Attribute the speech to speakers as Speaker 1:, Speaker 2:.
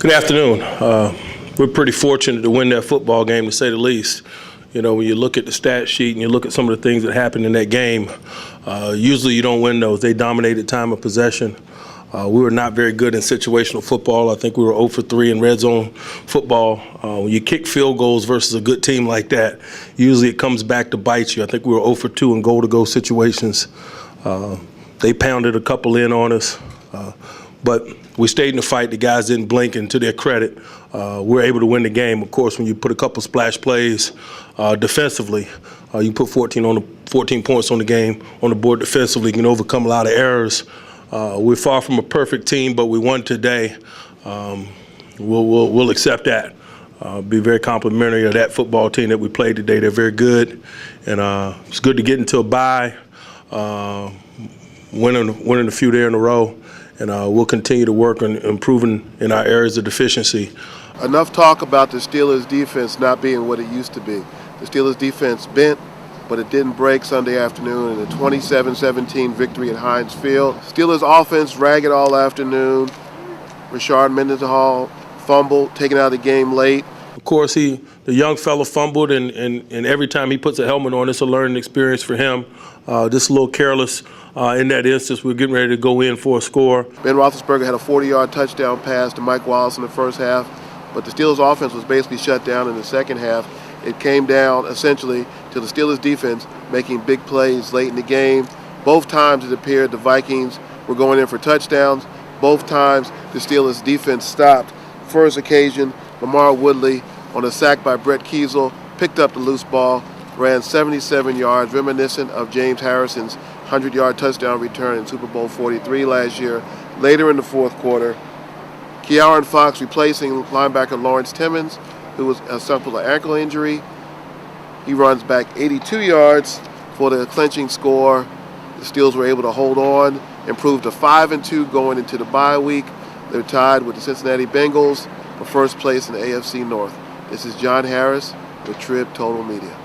Speaker 1: Good afternoon. We're pretty fortunate to win that football game, to say the least. You know, when you look at the stat sheet and you look at some of the things that happened in that game, usually you don't win those. They dominated time of possession. We were not very good in situational football. I think we were 0 for 3 in red zone football. When you kick field goals versus a good team like that, usually it comes back to bite you. I think we were 0 for 2 in goal-to-go situations. They pounded a couple in on us. But we stayed in the fight. The guys didn't blink, and to their credit, we were able to win the game. Of course, when you put a couple splash plays defensively, you put 14 points on the game on the board defensively, you can overcome a lot of errors. We're far from a perfect team, but we won today. We'll accept that. Be very complimentary of that football team that we played today. They're very good, and it's good to get into a bye, winning a few there in a row. And we'll continue to work on improving in our areas of deficiency.
Speaker 2: Enough talk about the Steelers' defense not being what it used to be. The Steelers' defense bent, but it didn't break Sunday afternoon in a 27-17 victory at Heinz Field. Steelers' offense ragged all afternoon. Rashard Mendenhall fumbled, taken out of the game late.
Speaker 1: Of course, the young fella fumbled, and every time he puts a helmet on, it's a learning experience for him. Just a little careless in that instance. We're getting ready to go in for a score.
Speaker 2: Ben Roethlisberger had a 40-yard touchdown pass to Mike Wallace in the first half, but the Steelers' offense was basically shut down in the second half. It came down essentially to the Steelers' defense making big plays late in the game. Both times it appeared the Vikings were going in for touchdowns. Both times the Steelers' defense stopped. First occasion, Lamar Woodley on a sack by Brett Kiesel picked up the loose ball, ran 77 yards, reminiscent of James Harrison's 100-yard touchdown return in Super Bowl 43 last year. Later in the fourth quarter, Ke'Aaron Fox replacing linebacker Lawrence Timmons, who was suffered an ankle injury. He runs back 82 yards for the clinching score. The Steelers were able to hold on, improved to 5-2 going into the bye week. They're tied with the Cincinnati Bengals for first place in the AFC North. This is John Harris with Trib Total Media.